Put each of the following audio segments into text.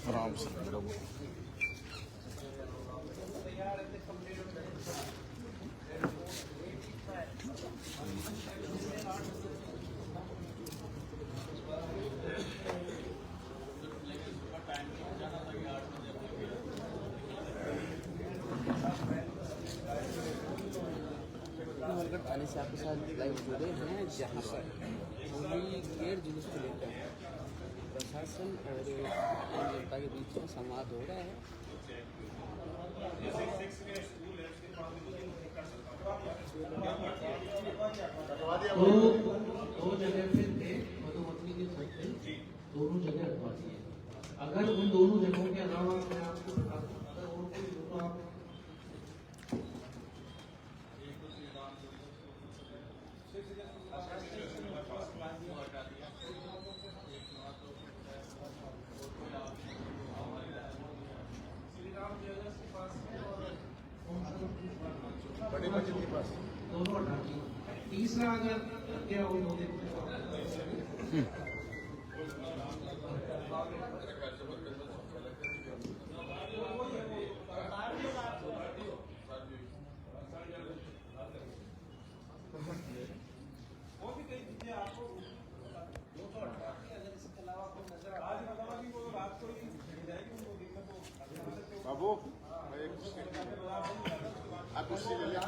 आराम से थाने से आपके साथ लाइव जुड़े हैं, जहाँ पर होली गेर जुलूस को लेकर प्रशासन और जनता के बीच में संवाद हो रहा है। दो जगह पे थे मधुमक्खी के छत्ते, दोनों जगह हटवा दिए। अगर उन दोनों जगहों के अलावा मैं आपको बता दूं, अगर और कोई तो आप बड़े बच्चे के पास दोनों हटा दिए। तीसरा अगर क्या हो बाबू आप कुर्सी ले लें।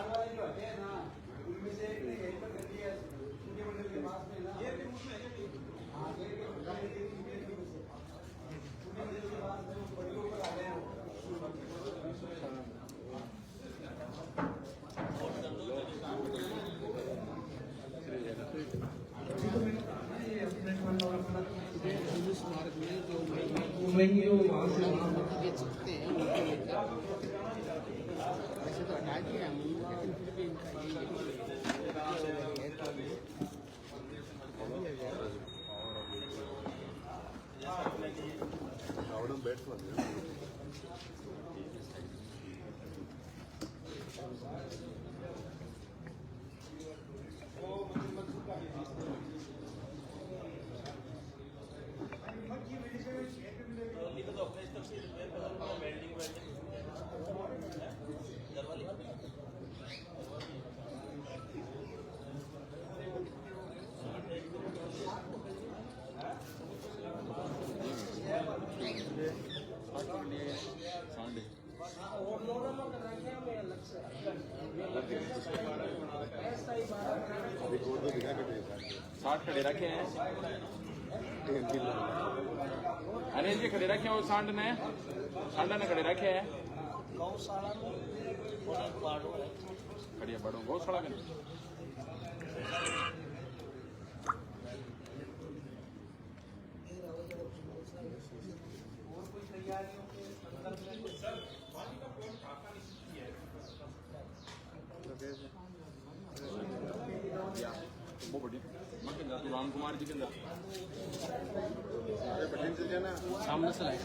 जुलूस मार्ग में जो घूमेंगे वो वहाँ से वहाँ के सकते हैं उनको लेकर वैसे तो हटा दिया हम, लेकिन फिर भी इनका साठ खड़े रखे हैं, अनिल जी खड़े रखे हैं, वो सांड ने खड़े रखे हैं। खड़िया बड़ो गौशाला में वो बड़ी राम कुमार जी के अंदर से जाना सामने से लाए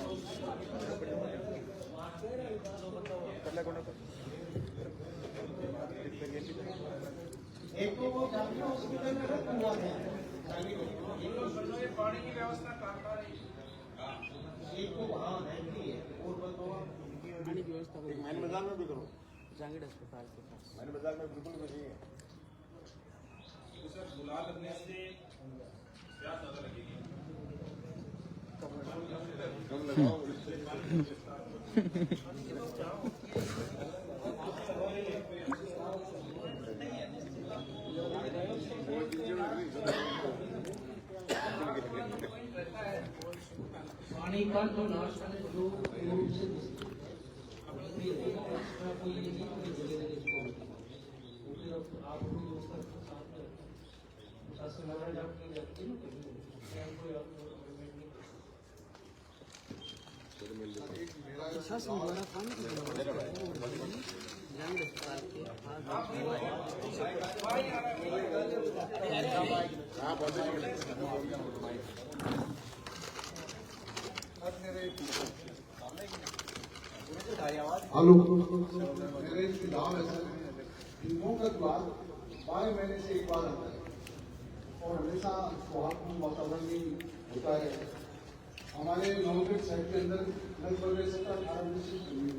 एक तो वो जाके हॉस्पिटल में रखा हुआ है, पानी की व्यवस्था करता रही, एक तो वहाँ रहती है और बताओ पानी की व्यवस्था को मैन बाजार में भी करो। जांगड़ अस्पताल के पास मैन बाजार में बिल्कुल भी नहीं है। सर बुला लगने से क्या ज्यादा लगेगी? कम लगाओ। पानी का जो नाश है जो रूप से कोई ये नहीं कोई जगह इसको फिर आप प्रशासन द्वारा पानी की व्यवस्था जांगड़ अस्पताल के हाँ बहुत हेलो मेरे सुझाव है सर, इनको का द्वार 12 महीने से एक बार आता है और हमेशा सौहार्दपूर्ण वातावरण में होता है। हमारे नवगढ़ शहर के अंदर लगभग 17-18 बजे से शुरू हुई।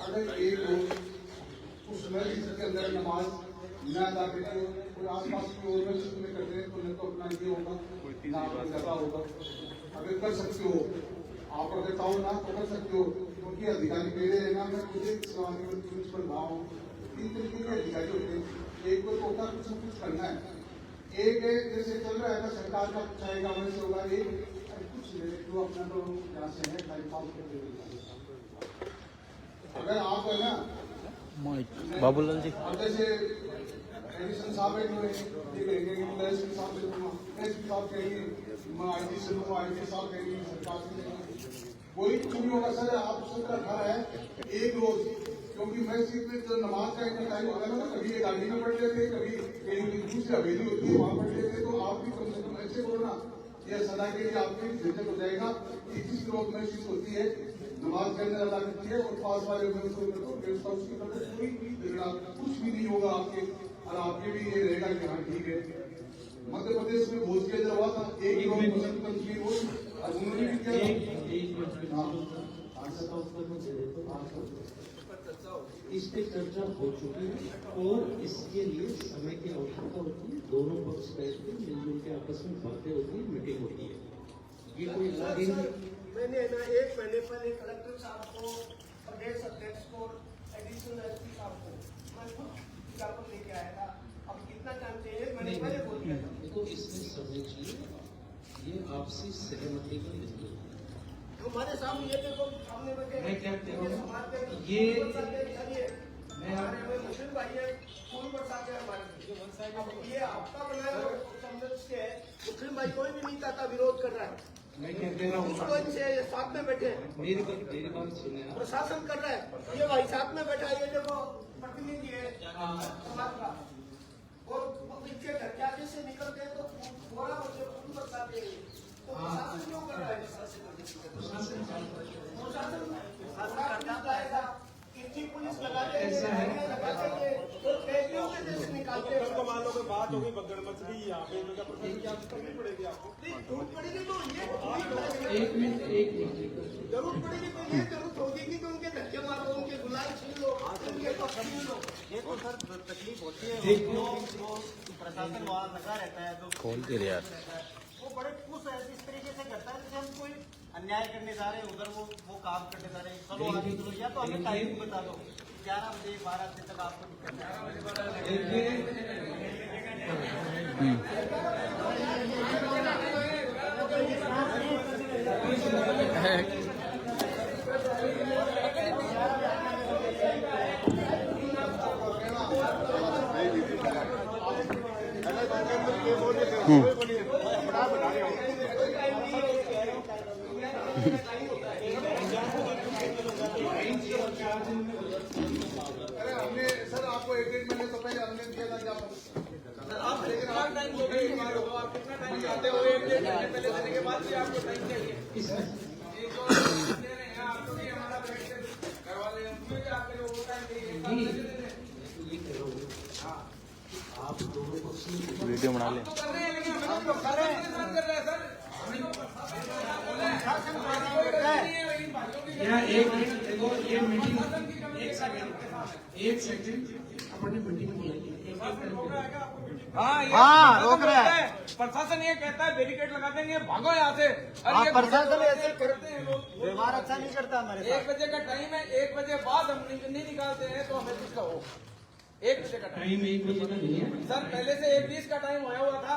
अगर एक लोग उस समय के अंदर नमाज न अदा करके कोई आसपास की ऑर्गेनाइजेशन में करते हैं तो न तो अपना ये होगा ना अपना होगा। अगर कर सकते हो आप, अगर चाहो ना तो कर सकते हो, क्योंकि अधिकारी मेरे रहना मैं मुझे प्रिंसिपल रहा हूँ। 3 तरीके के अधिकारी होते हैं, एक को होता कुछ न कुछ करना है, एक जैसे चल रहा है सरकार का कुछ आएगा वैसे होगा, एक कुछ जो अपना तो यहाँ से है अगर आप है ना बाबूलाल जी अब जैसे एडिशन साहब है जो एसपी साहब कहेंगे आईटी से आईटी साहब कहेंगे सरकार से कोई कुछ नहीं होगा सर। आप उससे खड़ा है एक रोज, क्योंकि मैं सिर्फ जो नमाज का इतना टाइम होता है ना, कभी ये गाड़ी में पढ़ लेते, कभी कहीं दूसरी हवेली होती है वहां पढ़ लेते, तो आप भी कम से कम ऐसे बोलो ना, यह सदा के लिए आपकी झंझट हो जाएगा। 21 रोज महसूस होती है नमाज के अंदर अदा करती है और पास वाले कोई कुछ भी नहीं होगा आपके, और आपके भी ये रहेगा कि हाँ ठीक है। मध्य प्रदेश में भोज के अंदर हुआ था एक उन्होंने भी किया। इस पे चर्चा हो चुकी है और इसके लिए समय की आवश्यकता होती है। दोनों पक्ष बैठते मिलजुल के आपस में बातें होती है, मीटिंग होती है। ये कोई मैंने ना 1 महीने पहले कलेक्टर साहब को, प्रदेश अध्यक्ष को, एडिशनल एसपी साहब को मैं खुद ज्ञापन लेके आया था। अब कितना टाइम चाहिए मैंने पहले बोल दिया था। देखो इसमें समझ चाहिए, ये आपसी सहमति का मुद्दा है। हमारे सामने ये देखो सामने बैठे मैं क्या कह रहा हूँ, ये हमारे मुस्लिम भाई है, फूल बरसाते हैं हमारे। ये आपका बनाया समझ के मुस्लिम भाई कोई भी नहीं चाहता, विरोध कर रहा है। मैं क्या कह रहा हूँ, साथ में बैठे मेरी बात सुने आप। प्रशासन कर रहा है, ये भाई साथ में बैठा है, ये देखो प्रतिनिधि है समाज का, और पीछे घर के आगे से निकलते हैं तो थोड़ा बच्चे फूल बरसाते हैं। तो प्रशासन क्यों कर रहा है? प्रशासन जाएगा, इतनी पुलिस लगाते हैं, तो कैदियों के जैसे निकालते हैं। मान लो बात होगी बगड़ मच गई यहाँ पे, क्या करनी पड़ेगी आपको? जरूरत पड़ेगी तो ये एक मिनट जरूरत पड़ेगी तो ये जरूरत होगी कि उनके धक्के मारो, उनके गुलाल छीन लो, उनके पक्ष छीन लो। ये तो सर तकलीफ होती है, जो प्रशासन वहाँ लगा रहता है, जो खोल के यार वो बड़े खुश है, इस तरीके से करता है जैसे हम कोई अन्याय करने जा रहे हैं, उधर वो काम करने जा रहे हैं। चलो आगे चलो, या तो हमें टाइम बता दो 11 बजे 12 बजे तक आपको दिक्कत है। अरे हमने सर आपको 1-1 महीने तो पहले हमने दिया था ज्ञापन। आप कितना टाइम लोगे? आप कितना टाइम चाहते हो? 1 महीने पहले देने के बाद भी आपको टाइम चाहिए। आपको भी हमारा करवा दें, आपके लोगों को टाइम चाहिए। आप दोनों पक्ष में वीडियो बना ले। तो कर रहे हैं, लेकिन हम लोग कर रहे हैं, कर रहे हैं सर। एक मिनट देखो, ये मीटिंग एक सेकंड अपनी मीटिंग बुलाइए। हाँ रोक रहा है। प्रशासन ये कहता है बैरिकेड लगा देंगे, भागो यहाँ से। प्रशासन ऐसे करते हैं लोग। व्यवहार अच्छा नहीं करता हमारे 1 बजे का टाइम है, 1 बजे बाद हम नहीं निकालते हैं तो हमें कुछ कहो। 1 बजे का टाइम, 1 बजे का नहीं है सर पहले से 1:20 का टाइम होया हुआ था,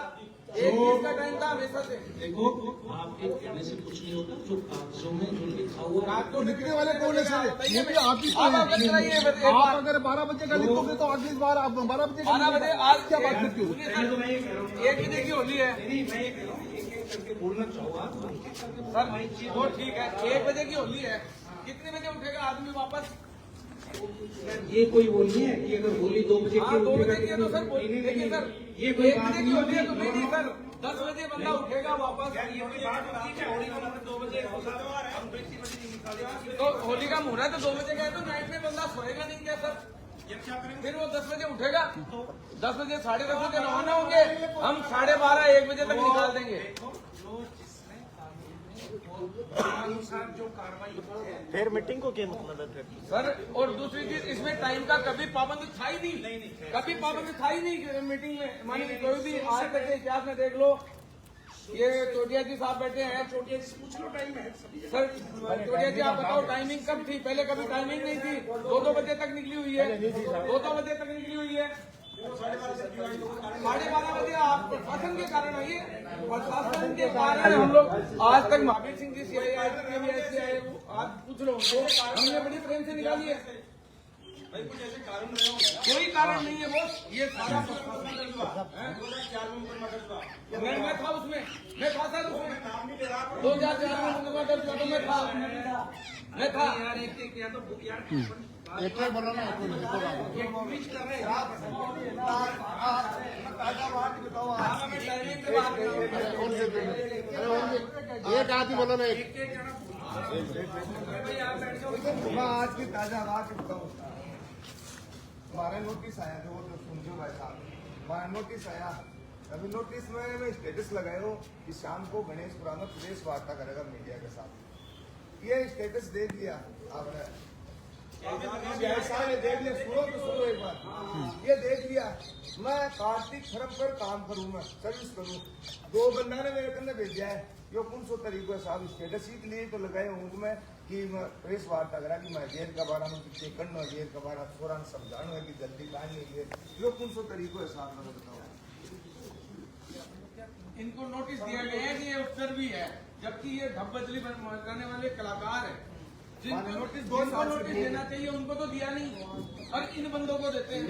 1:20 का टाइम था हमेशा से। देखो, आपके कहने से कुछ नहीं होता, जो कागजों में जो लिखा हुआ रात को लिखने वाले कौन है सर? ये भी आप ही तो आप हैं। अवगत कराइए एक आप बार। अगर 12 बजे का लिखोगे तो अगली बार आप 12 बजे का 12 बजे आज क्या बात करते हो? सुनिए सर, 1 बजे की होली है करके बोलना चाहूँगा सर। वो ठीक है, 1 बजे की होली है, कितने बजे उठेगा आदमी वापस? ये कोई वो नहीं है कि अगर होली 2 बजे हाँ 2 बजे की है तो सर देखिए सर, ये कोई 1 बजे की होली है तो नहीं सर, 10 बजे बंदा उठेगा वापस। तो होली का मुहूर्त है तो 2 बजे गए तो नाइट में बंदा सोएगा नहीं क्या सर? फिर वो 10 बजे उठेगा, 10 बजे 10:30 बजे रवाना होंगे, हम 12:30 1 बजे तक निकाल देंगे। जो कार्रवाई फिर मीटिंग को क्या मतलब है फिर सर? और दूसरी चीज, इसमें टाइम का कभी पाबंदी था ही नहीं, कभी पाबंदी था ही नहीं मीटिंग में। मानिए कोई भी आज तक के इतिहास में देख लो, ये चोटिया जी साहब बैठे हैं, चोटिया जी पूछ लो टाइम है सर। चोटिया जी आप बताओ टाइमिंग कब थी? पहले कभी टाइमिंग नहीं थी, 2-2 बजे तक निकली हुई है, 2-2 बजे तक निकली हुई है। 12:30 बजे आप प्रशासन के कारण आइए, प्रशासन के कारण हम लोग आज तक महावीर सिंह जी सीआई आए, आज पूछ लो उनको, हमने बड़ी प्रेम से निकाली है। कोई कारण नहीं है बॉस, ये सारा मैं था उसमें, मैं था सर उसमें 2004 में मुकदमा दर्ज हुआ तो मैं था यार। एक बोलो ना, एक आदमी बोलो ना, मैं आज की ताजा बात बताऊँ। हमारा नोटिस आया था, वो तो सुनजो भाई साहब, हमारा नोटिस आया। अभी नोटिस में मैं स्टेटस लगाया कि शाम को गणेशपुरा में प्रेस वार्ता करेगा मीडिया के साथ। ये स्टेटस देख लिया आपने? देख लिया, सुनो तो सुनो एक बार। ये देख लिया, मैं कार्तिक खरब पर काम करूँ, मैं सर्विस करूँ। 2 बंदा ने मेरे कंधे भेजा है, यो कौन सो तरीको है साहब? स्टेटस ही के लिए तो लगाए हूँ मैं कि मैं प्रेस वार्ता करा कि मैं जेल का बारा में चेक करना, जेल का बारा थोड़ा समझाना है कि जल्दी काट लीजिए। यो कौन सो तरीको है साहब, मैं बताओ। इनको नोटिस दिया गया है कि ये उत्तर भी है, जबकि ये ढप बजली बनाने वाले कलाकार है। जिनको नोटिस देना चाहिए उनको तो दिया नहीं, और इन बंदों को देते हैं।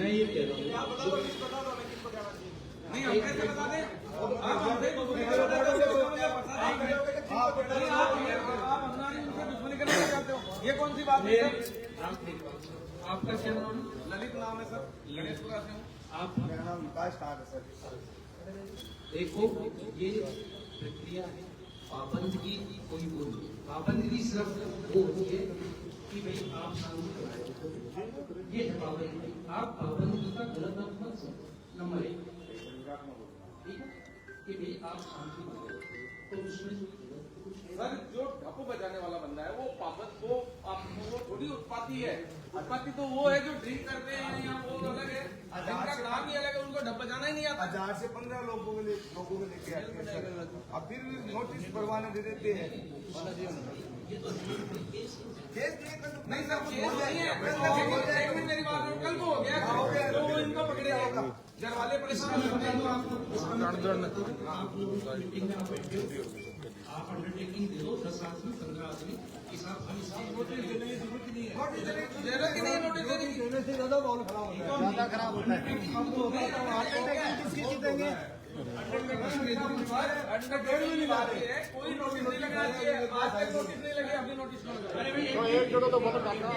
नहीं हम कैसे बता दें? आप उनसे दुश्मनी करना चाहते हो, ये कौन सी बात है? आपका क्या नाम? ललित नाम है सर, गणेशपुरा से हूँ। आप मेरा नाम विकास ठाक है सर। देखो, ये प्रक्रिया है, पाबंद की कोई वो नहीं। पाबंदी सिर्फ वो होती है कि भाई आप शांति बनाए, ये है पाबंदी। आप पाबंदी का गलत अर्थ मत समझो। नंबर 1, ठीक है, कि भाई आप शांति बनाए, तो उसमें सर जो ढप बजाने वाला बंदा है वो पाबंद, वो थोड़ी उत्पाती है। उत्पाती तो वो है जो ड्रिंक करते हैं या वो अलग है, जिनका काम ही अलग है, उनको ढप बजाना ही नहीं आता। 1000 से 15 लोगों को लेके आते हैं सर, अब फिर भी नोटिस भरवाने दे देते हैं। केस नहीं सर, केस नहीं है। एक मिनट मेरी बात, कल को हो गया तो वो इनको पकड़े होगा, घर वाले परेशान होते हैं। आप अंडरटेकिंग दे दो 10 आदमी 15 आदमी के साथ हम इसकी जरूरत ही नहीं नोटिस देने की। से ज्यादा माहौल खराब होता है। किसकी जीतेंगे? कोई नोटिस नहीं लगना चाहिए, आज तक नोटिस नहीं लगे, अभी नोटिस नहीं लगा। एक जोड़ो तो बहुत काटा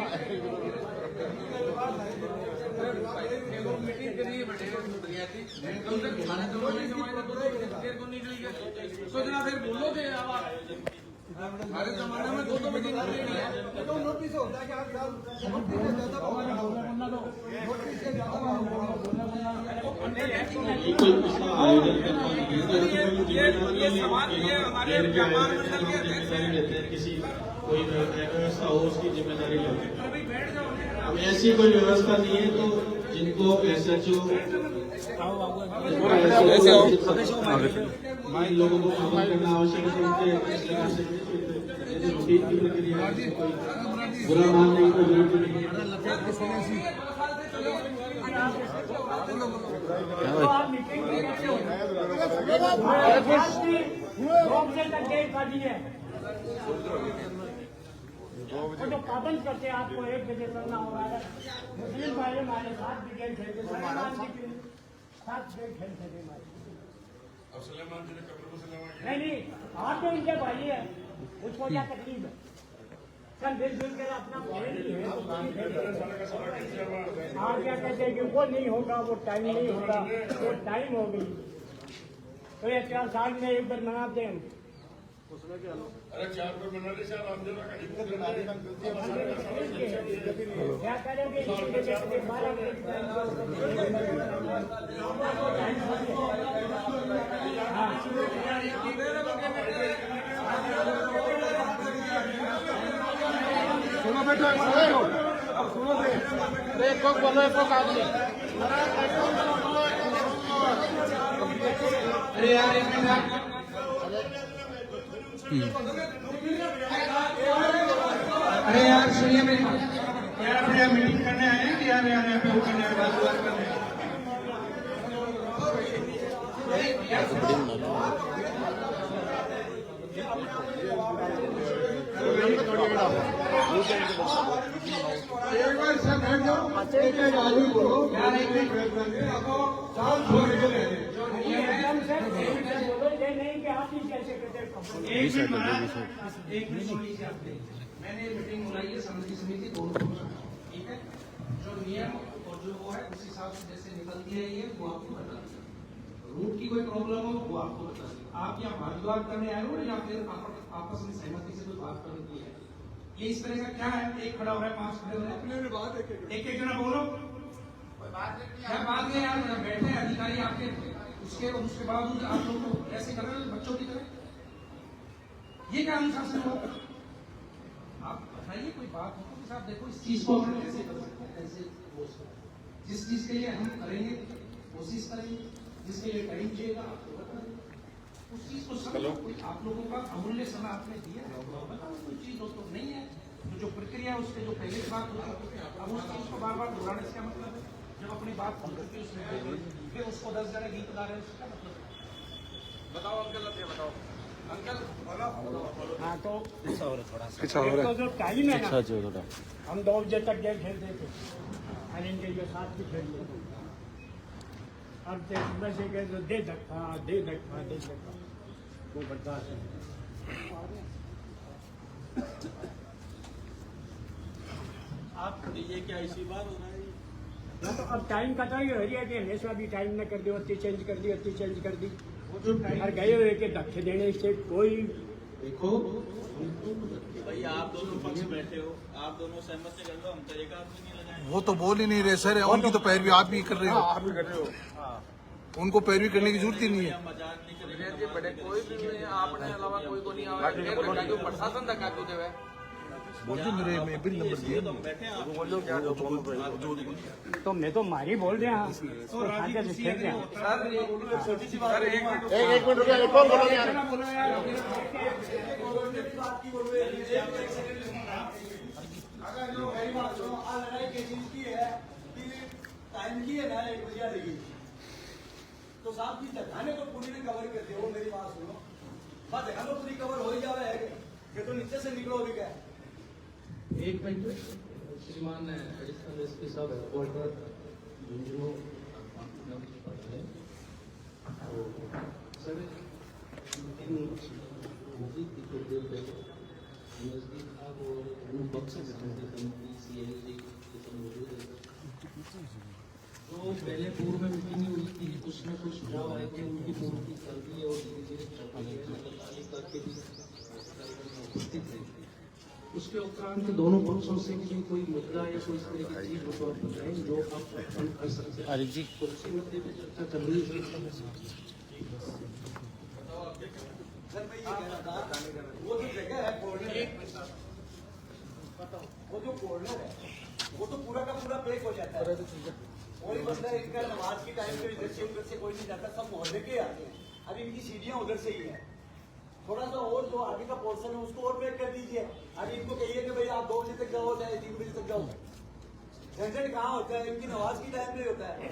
मीटिंग के लिए बैठे दुनिया थी, सोचना फिर बोलो थे। हमारे जमाने में 2-2 बजे तो नोटिस होता है कि आप नोटिस से ज्यादा ये सवाल ये हमारे व्यापार मंडल के अध्यक्ष हैं। किसी कोई व्यवस्था हो उसकी जिम्मेदारी लेते हैं। अभी बैठ जाओ। अब ऐसी कोई व्यवस्था नहीं है तो जिनको SHO इन लोगों को अमल करना आवश्यक है, उनके रूटीन की प्रक्रिया बुरा मानने की जरूरत नहीं है। वो जो पाबंद करते आपको 1 बजे करना होगा। मुस्लिम भाई हमारे 7 भी गेम खेलते, 7 गेम खेलते थे हमारे। नहीं आप तो इनके भाई है, उसको क्या तकलीफ है? सब मिलजुल कर अपना आप क्या कहते हैं कि वो नहीं होगा, वो टाइम नहीं होगा, वो टाइम हो गई। तो ये 4 साल में एक बार मनाते हैं। क्या करेंगे? सुनो बेटा, अब सुनो से अरे एक बोलो एक आदमी अरे यार एक मिनट अरे यार सुनिए मेरी बात यार अपने यहाँ मीटिंग करने आए हैं कि यार यहाँ पे वो करने आए बात करने एक बार सब बैठ जाओ, एक आदमी बोलो यार एक मिनट साल छोड़ के ले नहीं कि आप ही कैसे करते हैं। एक मिनट सुन लीजिए आपने मैंने मीटिंग बुलाई है समिति समिति दोनों ठीक है जो नियम और जो वो है उस हिसाब से जैसे निकलती है ये वो आपको बता दें रूट की कोई प्रॉब्लम हो वो आपको बता दें आप यहाँ वाद करने आए हो या फिर आपस में सहमति से कोई बात करने की है ये इस तरह का क्या है एक खड़ा हो रहा है 5 खड़े हो रहे हैं एक जना बोलो क्या बात है यार बैठे हैं अधिकारी आपके उसके बावजूद आप लोग को ऐसे कर रहे हैं बच्चों की तरह ये क्या अनुशासन हो आप बताइए कोई बात हो तो साहब देखो इस चीज को हम कैसे कर सकते हैं कैसे हो सकता है जिस चीज के लिए हम करेंगे कोशिश करेंगे जिसके लिए टाइम चाहिएगा आपको बता दें उस चीज को समझो कोई आप लोगों का अमूल्य समय आपने दिया है बताओ कोई चीज हो तो नहीं है तो जो प्रक्रिया है उसके जो पहले की बात होती है अब उस चीज को बार बार दोहराने से क्या मतलब है जब अपनी बात हो चुकी है उसमें फिर उसको 10 जने गीत गा रहे हैं उसका मतलब बताओ अंकल अब ये बताओ अंकल हाँ तो पीछा हो एक तो जो टाइम है ना हम 2 बजे तक गेम खेलते थे और इनके जो साथ भी खेलते थे अब सुबह से गए तो दे धक्का वो बर्दाश्त नहीं। आप ये क्या इसी बार हो रहा है? ना तो अब टाइम का तो ये हो रही है कि हमेशा भी टाइम न कर दी अति चेंज कर दी वो जो टाइम और गए हुए के धक्के देने से कोई देखो भाई आप दोनों पक्ष बैठे हो आप दोनों सहमत से कर लो हम तो एक आदमी नहीं लगाए वो तो बोल ही नहीं रहे सर उनकी तो पैरवी आप भी कर रहे हो आप भी कर रहे हो उनको पैरवी करने की जरूरत ही नहीं है मजाक नहीं करेंगे विनय जी बड़े कोई भी नहीं है, आपने अलावा कोई को नहीं आवा जो प्रशासन धक्का क्यों देवे बोल दो मेरे में बिल नंबर दिए बैठे आप तो मैं तो मारी बोल रहे हैं तो आगे से खेल रहे हैं। छोटी सी बात एक मिनट रुकिए कौन बोलो यार अगर जो मेरी बात सुनो आज लड़ाई किस चीज की है कि टाइम की है ना 1 बजे लगी तो साहब की दिखाने को पूरी ने कवर कर दिया वो मेरी बात सुनो बस दिखानो पूरी कवर हो ही जावे है कि तो नीचे से निकलो भी क्या एक मिनट श्रीमान एडिशनल एसपी साहब ऑर्डर झुंझुनू सर नजदीक था वो बक्स जो पहले पूर्व में मीटिंग हुई थी उसमें कुछ सुझाव आए थे उनकी पूर्ति कर दी है और धीरे धीरे उपस्थित है उसके उपरांत दोनों पक्षों से भी कोई मुद्दा या कोई इस तरह की चीज हो तो आप बताएं जो आप कर सकते हैं जी उसी मुद्दे पे चर्चा कर रही है सर मैं ये कह रहा था वो जो जगह है कॉर्नर वो जो कॉर्नर है वो तो पूरा का पूरा पैक हो जाता है कोई बंदा इनका नमाज की टाइम पे इधर से कोई नहीं जाता सब मोहल्ले के आते हैं अब इनकी सीढ़ियां उधर से ही है थोड़ा सा और जो आगे का पोर्शन है उसको और पैक कर दीजिए अभी इनको कहिए कि भाई आप 2 बजे तक जाओ चाहे 3 बजे तक जाओ झंझट कहाँ होता है इनकी नमाज की टाइम पे होता है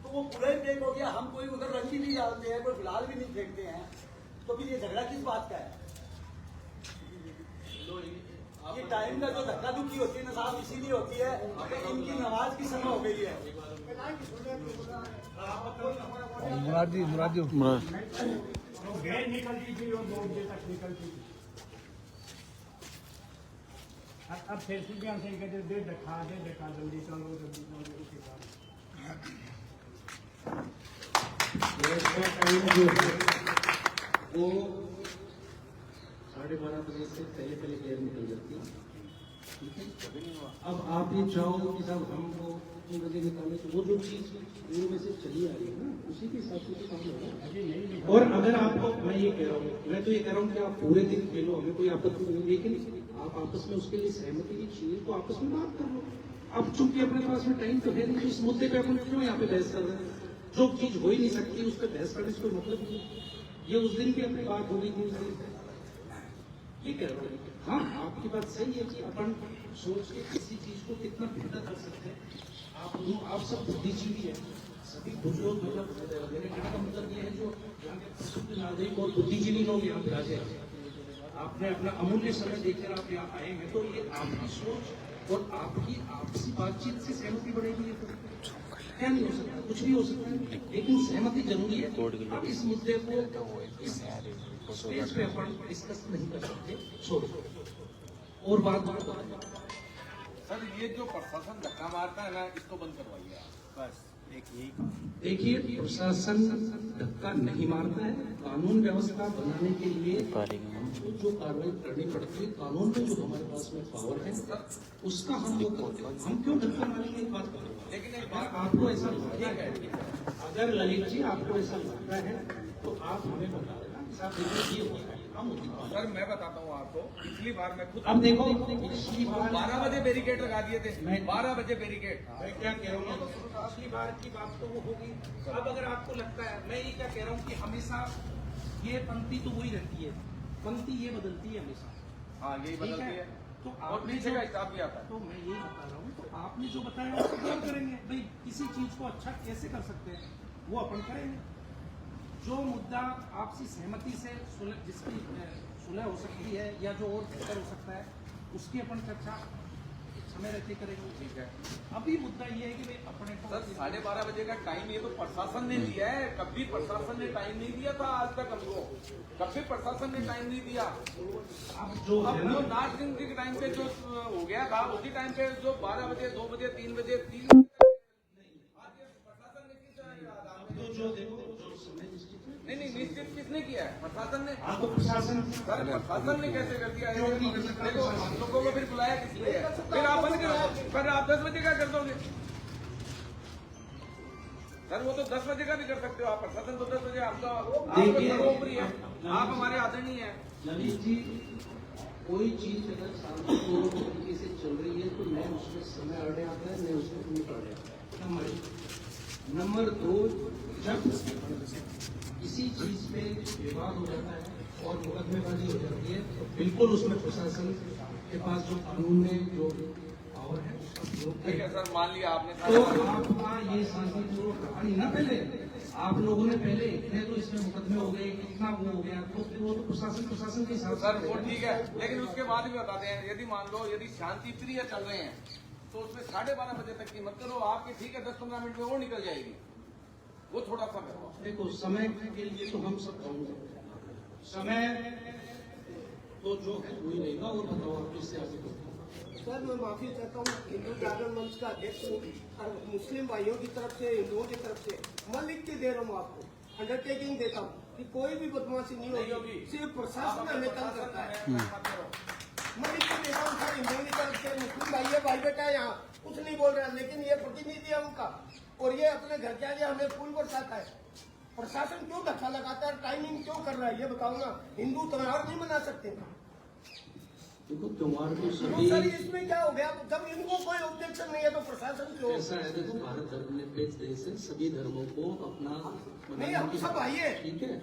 तो वो पूरा ही पैक हो गया हम कोई उधर रंग भी नहीं डालते हैं कोई गुलाल भी नहीं फेंकते हैं तो फिर ये झगड़ा किस बात का है ये टाइम का जो धक्का धुक्की होती है ना साहब इसीलिए होती है कि इनकी नमाज की समय हो गई है मुराद जी गैर निकलती थी और 2 बजे तक निकलती थी अब फिर भी हमसे कहते दे देखा जल्दी चलो उसके बाद गैस का टाइम जो है वो 12:30 बजे से पहले गैस निकल जाती है। ठीक है, अब आप ये चाहो कि साहब हमको 3 बजे निकालें, तो वो जो चीज में से चली आ रही है ना, उसी के हिसाब से काम होगा। और अगर आपको, मैं ये कह रहा हूँ, मैं तो ये कह रहा हूँ कि आप पूरे दिन खेलो, हमें कोई आपत्ति नहीं, लेकिन आप आपस में उसके लिए सहमति भी चाहिए तो आपस में बात कर लो। अब चूंकि अपने पास में टाइम तो है नहीं, तो इस मुद्दे पे अपन क्यों यहाँ पे बहस कर रहे हैं? जो चीज हो ही नहीं सकती उस पर बहस करने से कोई मतलब नहीं। ये उस दिन की अपनी बात हो गई थी, ये कह रहा हूँ। हाँ, आपकी बात सही है कि अपन सोच के किसी चीज को कितना बेहतर कर सकते हैं। आप सब बुद्धिजीवी है, सभी बुजुर्ग, मतलब मेरे कहने का मतलब ये है जो यहाँ के प्रसिद्ध नागरिक और बुद्धिजीवी लोग यहाँ पे आते हैं, आपने अपना अमूल्य समय देकर आप यहाँ आए हैं, तो ये आपकी सोच और आपकी आपसी बातचीत से सहमति बढ़ेगी। ये तो क्या नहीं हो सकता, कुछ भी हो सकता है, लेकिन सहमति जरूरी है। अब इस मुद्दे को इस स्टेज पे अपन डिस्कस नहीं कर सकते, छोड़ो और बात। सर ये जो प्रशासन धक्का मारता है ना, इसको बंद करवाइए आप। बस देखिए, प्रशासन धक्का नहीं मारता है। कानून व्यवस्था बनाने के लिए हमको जो कार्रवाई करनी पड़ती है, कानून में जो हमारे पास में पावर है उसका हम वो करते हैं। हम क्यों धक्का मारेंगे? एक बात करो, लेकिन एक बार आपको ऐसा लगता है, अगर ललित जी आपको ऐसा लगता है तो आप हमें बता देना कि साहब देखिए ये हो रहा है। सर मैं बताता हूँ आपको, पिछली बार मैं खुद, अब देखो पिछली बार 12 बजे बैरिकेड लगा दिए थे, 12 बजे बैरिकेड। मैं क्या कह रहा हूँ, पिछली बार की बात तो वो होगी। अब अगर आपको लगता है, मैं ये क्या कह रहा हूँ कि हमेशा ये पंक्ति तो वही रहती है, पंक्ति ये बदलती है हमेशा। हाँ यही बदलती है, तो और आपने पीछे का हिसाब भी आता है। तो मैं यही बता रहा हूँ, तो आपने जो बताया उसको क्या करेंगे भाई, किसी चीज को अच्छा कैसे कर सकते हैं वो अपन करेंगे। जो मुद्दा आपसी सहमति से जिसकी सुलह हो सकती है या जो और बेहतर हो सकता है, उसकी अपन चर्चा समय रहते करेंगे। ठीक है, अभी मुद्दा ये है कि भाई अपने को सर 12:30 बजे का टाइम ये तो प्रशासन ने दिया है, कभी प्रशासन ने टाइम नहीं दिया था आज तक हमको, कभी प्रशासन ने टाइम नहीं दिया। अब जो अब जो नाथ सिंह जी के टाइम पे जो हो गया था, उसी टाइम पे जो 12 बजे 2 बजे 3 बजे 3 प्रशासन ने तो जो देखो जो समय नहीं निश्चित किसने किया है? प्रशासन ने। आपको प्रशासन, सर प्रशासन ने कैसे कर दिया? देखो हम लोगों को फिर बुलाया किस लिए? फिर आप बंद करो, फिर आप 10 बजे का कर दोगे। सर वो तो 10 बजे का भी कर सकते हो आप, प्रशासन तो 10 बजे। हम तो ऊपरी है, आप हमारे आदरणीय है। ललित जी, कोई चीज अगर शांतिपूर्ण तरीके से चल रही है तो मैं उसमें समय अड़े आता है, मैं उसमें नहीं अड़े आता है। नंबर 2, जब किसी चीज पे विवाद हो जाता है और मुकदमेबाजी हो जाती है तो बिल्कुल उसमें प्रशासन के पास जो कानून में जो पावर है उसका प्रयोग ठीक है सर, मान लिया आपने। तो आपका ये शांतिपूर्वक कहानी ना, पहले आप लोगों ने पहले इतने तो इसमें मुकदमे हो गए, कितना वो हो गया, तो फिर वो तो प्रशासन के हिसाब से। सर वो ठीक है, लेकिन उसके बाद भी बताते हैं, यदि मान लो यदि शांति प्रिय चल रहे हैं तो उसमें 12:30 बजे तक की मत करो आपकी। ठीक है, 10-15 मिनट में वो निकल जाएगी, वो थोड़ा सा करो। देखो समय के लिए तो हम सब चाहूंगे, समय तो जो है वही रहेगा। और बताओ आप किससे आगे बढ़ते? सर मैं माफी चाहता हूँ, हिंदू जागरण मंच का अध्यक्ष हूँ और मुस्लिम भाइयों की तरफ से, हिंदुओं की तरफ से मैं लिख के दे रहा हूँ आपको, अंडरटेकिंग देता हूँ कि कोई भी बदमाशी नहीं होगी, सिर्फ प्रशासन हमें तंग करता है। मैं लिख के देता हूँ सर, हिंदुओं की तरफ से, मुस्लिम भाई बेटा यहाँ कुछ नहीं बोल रहे हैं, लेकिन ये प्रतिनिधि है उनका और ये अपने घर के आगे हमें फूल बरसाता है। प्रशासन क्यों धक्का लगाता है, टाइमिंग क्यों कर रहा है, ये बताओ ना। हिंदू त्योहार नहीं मना सकते? देखो त्योहार को सर सभी, इसमें क्या हो गया, जब इनको कोई ऑब्जेक्शन नहीं है तो प्रशासन क्यों? ऐसा है, देखो भारत धर्मनिरपेक्ष देश है, सभी धर्मों को अपना नहीं, हम सब भाई है। ठीक है,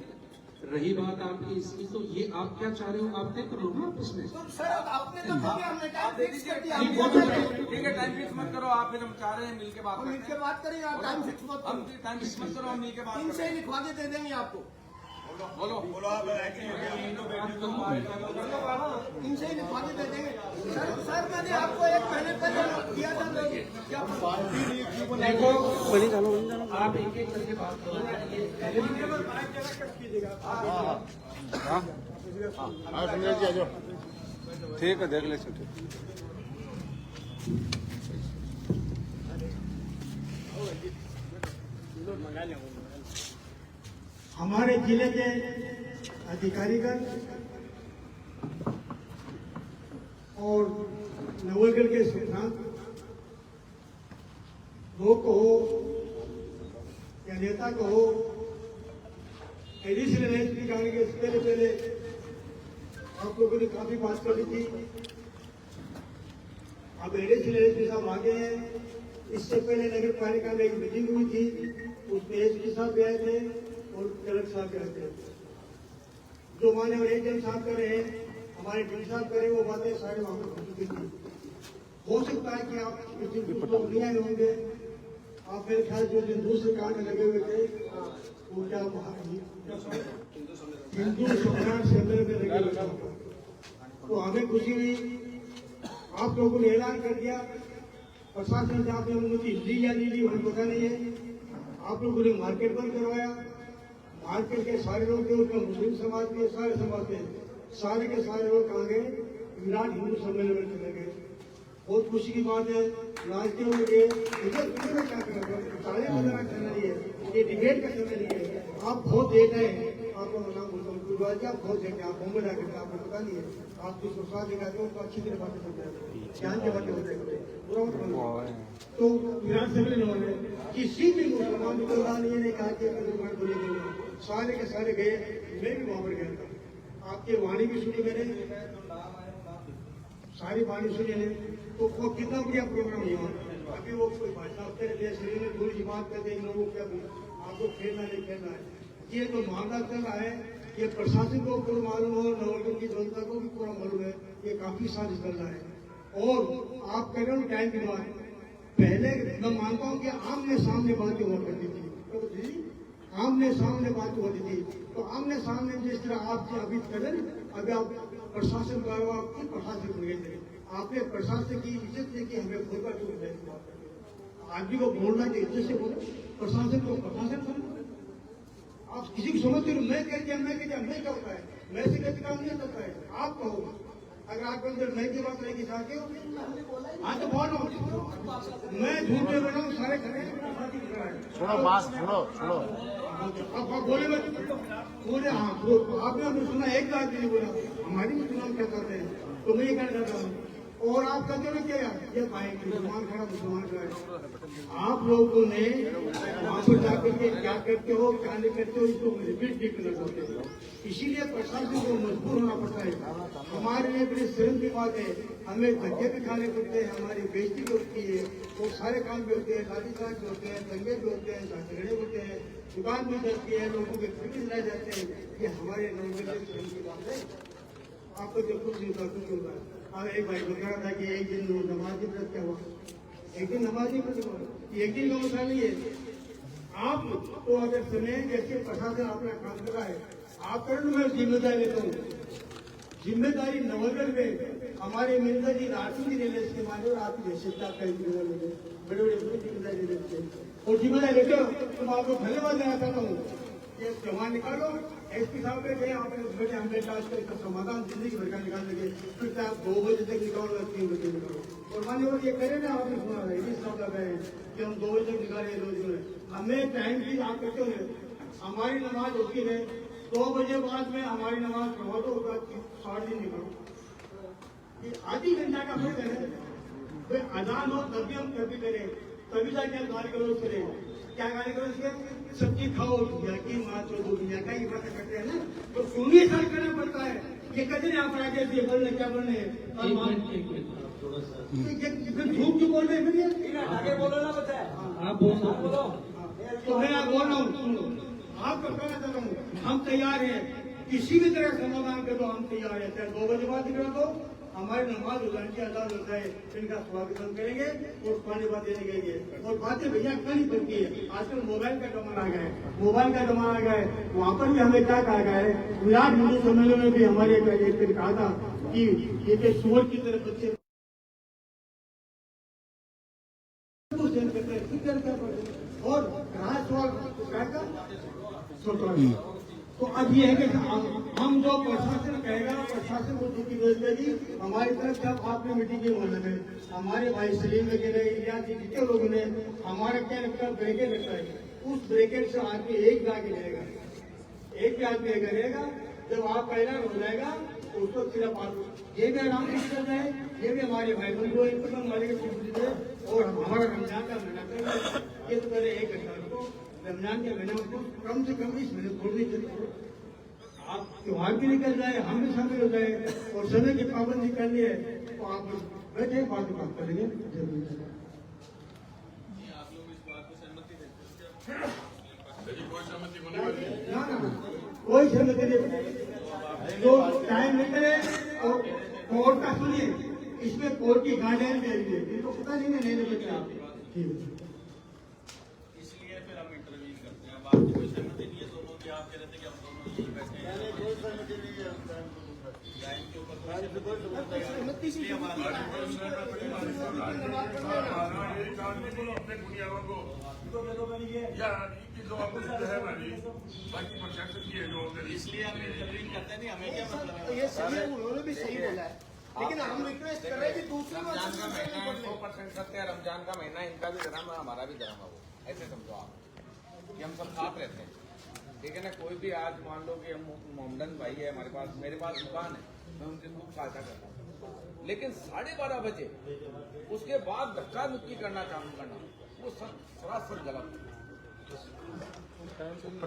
रही बात आपकी इसकी, तो ये आप क्या चाह रहे हो आप तय कर लो ना इसमें। तो सर आपने तो कहा हमने टाइम फिक्स कर दिया, ठीक है, टाइम फिक्स मत करो आप, फिर हम चाह रहे हैं मिलके बात हम मिलकर बात करेंगे, आप टाइम फिक्स मत हम टाइम फिक्स मत करो, हम मिलके बात इनसे लिखवा के दे देंगे आपको। बोलो इनसे ही लिखवा के दे देंगे। सर मैंने आपको 1 महीने पहले दिया था, क्या देखो आप एक एक करके बात करो। ठीक है, देख ले छोटे। हमारे जिले के अधिकारीगण और नवलगढ़ के सिद्धांत लोग को हो या नेता को हो, एडिशनल एसपी जाने के पहले आप लोगों ने काफी बात कर ली थी। अब एडिशनल एसपी साहब आगे हैं। इससे पहले नगर पालिका में एक मीटिंग हुई थी, उसमें एसपी साहब भी आए थे और कलेक्टर साहब भी आए थे। जो माननीय एजेंट साहब कर रहे हैं, हमारे डी साहब करे, वो बातें सारे वहां पर हो चुकी थी। हो सकता है कि आप इस दिन कुछ लोग नहीं आए होंगे। आप मेरे ख्याल जो दिन दूसरे काम में लगे हुए थे, वो क्या हिंदू सम्राट सम्मेलन में लगे हुए थे, तो हमें खुशी हुई। आप लोगों ने ऐलान कर दिया, प्रशासन से आपने अनुमति ली या नहीं ली हमें पता नहीं है। आप लोगों ने मार्केट बंद करवाया। मार्केट के सारे लोग थे, उसमें मुस्लिम समाज के सारे समाज के सारे के सारे लोग कहाँ गए? विराट हिंदू सम्मेलन में चले गए। बहुत खुशी की बात है। राजकीय में गए, इधर में क्या करना है? ताले बजाना करना नहीं है, ये डिबेट का समय नहीं है। आप बहुत देख रहे हैं, आपको मैं नाम बोलता हूँ, आप बहुत देख रहे हैं, आप मुंबई जाकर के आपको पता नहीं है। आप जिस प्रसाद दिखाते हो उनको अच्छी तरह बातें करते हैं, ज्ञान की बातें होते हैं। तो विराट सम्मेलन वाले किसी भी मुसलमान मुसलमान ये नहीं कहा कि बोलेगा, सारे के सारे गए। मैं भी वहां पर गया था, आपकी वाणी भी सुनी मैंने, सारी वाणी सुनी मैंने। तो वो कितना बढ़िया प्रोग्राम हुआ। अभी वो कोई भाषा शरीर में थोड़ी बात करते हैं, लोगों क्या आपको खेलना नहीं खेलना है, ये तो मामला चल रहा है। ये प्रशासन को पूरा मालूम हो, नवलगढ़ की जनता को भी पूरा मालूम है, ये काफी साजिश चल रहा है। और आप कह रहे हो टाइम की बात, पहले मैं मानता हूँ कि आमने सामने बातें हुआ करती थी, तो जी आमने सामने बात होती थी। तो आमने सामने जिस तरह आप अभी करें, अभी आप प्रशासन का आपके प्रशासन बन गए थे, आपने प्रशासन की इज्जत नहीं की, हमें खुद का चुप है। आदमी को बोलना की इज्जत से बोलो, प्रशासन को प्रशासन बोलो। आप किसी को समझते हो, मैं कह दिया मैं क्या होता है, मैं से कहते काम नहीं करता है। आप कहो, अगर आप अंदर मैं की बात नहीं चाहते हो, हाँ तो बोलो। मैं झूठ में बैठा हूँ, सारे खड़े छोड़ो बात, छोड़ो अब आप बोले मत बोले। हाँ आपने हमें सुना, एक बात भी नहीं बोला, हमारी भी सुना क्या करते हैं, तो मैं ये कहना चाहता हूँ। और आप कहते हो क्या यार, ये भाई मुसलमान खड़ा है। आप लोगों ने वहां पर जाकर के क्या करते हो क्या नहीं करते हो, इसको रिपीट नहीं करना चाहते हो। इसीलिए प्रशासन को मजबूर होना पड़ता है। हमारे लिए बड़ी शर्म की बात है, हमें धक्के भी खाने पड़ते हैं, हमारी बेइज्जती भी होती है, वो सारे काम भी होते हैं, शादी भी होते हैं, दंगे भी होते हैं, झगड़े होते हैं, दुकान भी चलती है, लोगों के फिर लाए जाते हैं। ये हमारे नवलगढ़ की शर्म की बात है। आपको जो कुछ नहीं होता कुछ होता है। और एक भाई बता रहा था कि एक दिन नमाजी व्रत क्या हुआ, एक दिन नमाजी व्रत हुआ, एक दिन का मसला नहीं है। आप तो अगर समय जैसे प्रशासन अपना काम कर रहा है, आप कर लो, मैं जिम्मेदारी लेता हूँ। जिम्मेदारी नवलगढ़ में हमारे मिर्जा जी राठी जी ने इसके माने, और आपकी हैसियत बड़े बड़े जिम्मेदारी लेते हैं और जिम्मेदारी लेते हो, तो मैं आपको धन्यवाद देना चाहता हूँ। ये जमा निकालो, एसपी साहब ने गए, आपने बेटे हमने इसका समाधान जिंदगी भर का निकाल देंगे, फिर आप 2 बजे तक निकालो, 3 बजे निकालो। और मान्यवर ये कह रहे ना, आपने सुना है एसपी साहब लग रहे हैं कि हम 2 बजे तक निकाले, रोज में हमें टाइम की आप कहते हो। हमारी नमाज होती है 2 बजे बाद में, हमारी नमाज पढ़वा दो, 3:30 निकालो, ये आधी घंटा का फर्क है। अजान हो तभी हम कभी करें, तभी जाके गाली गलौज करें। क्या गाली गलौज करें? सब्जी खाओ, की माँ चो दुनिया का ही बातें करते हैं ना, तो सुनिए सर करना पड़ता है। ये कहते हैं आप आगे से बोलने क्या बोलने झूठ क्यों बोल रहे हैं? आगे बोलो ना बच्चा, आप बोलो। तो मैं आप बोल रहा हूँ, सुनो, आपको कहना चाहता हूँ, हम तैयार हैं, किसी भी तरह समाधान कर दो, हम तैयार हैं। चाहे 2 बजे बाद निकल दो, हमारी नमाज उजान की अदा होता है, इनका स्वागत हम करेंगे और पानी बात देने गएंगे। और बातें भैया कल ही बनती है, आजकल मोबाइल का जमाना आ गया है, मोबाइल का जमाना आ गया है। वहाँ पर भी हमें क्या कहा गया है, विराट हिंदू सम्मेलन में भी हमारे एक कहा था कि ये सुअर की तरह बच्चे और तो अब ये है कि हम जो प्रशासन कहेगा, प्रशासन को छुट्टी दे देगी। हमारी तरफ जब आपने मीटिंग की मोहल्ले में, हमारे भाई सलीम वगैरह इलियास जी जितने लोगों ने हमारा क्या लगता है ब्रेकेट लगता है, उस ब्रेकेट से आके एक जाके जाएगा, एक भी आदमी ये करेगा, जब आपका ऐलान हो जाएगा तो उसको सिर्फ आप ये भी आराम से निकल जाए, ये भी हमारे भाई बंधु वाले के और हमारा रमजान का महीना करेंगे। ये तो पहले 1 घंटा को रमजान के महीने को कम से कम 20 मिनट छोड़नी चाहिए। आप त्योहार भी निकल जाए, हम भी शामिल हो जाए और समय की पाबंदी करनी है तो आप बैठे बात करेंगे जरूर। कोई सहमति नहीं, जो टाइम निकले और कोर्ट का सुनिए, इसमें कोर्ट की गाइडलाइन दे दीजिए, इनको पता नहीं है नहीं बच्चे आप ठीक है। इसलिए फिर हम इंटरव्यू करते हैं। अब आपकी कोई सहमति नहीं है दोनों की, आप कह रहे थे कि हम दोनों यही बैठे हैं, कोई सहमति नहीं है टाइम के ऊपर इसलिए हम इंटरव्यू करते नहीं, हमें क्या मतलब है। ये सही है, उन्होंने भी सही बोला है, लेकिन हम रिक्वेस्ट कर रहे हैं कि दूसरे रमजान का महीना 100% सत्य है। रमजान का महीना इनका भी धर्म है, हमारा भी धर्म है। वो ऐसे समझो आप कि हम सब साथ रहते हैं, ठीक है ना। कोई भी आज मान लो कि मोहम्मदन भाई है हमारे पास, मेरे पास दुकान है, मैं उनकी खूब सहायता करता हूँ, लेकिन 12:30 बजे उसके बाद धक्का मुक्की करना चालू करना वो सरासर गलत।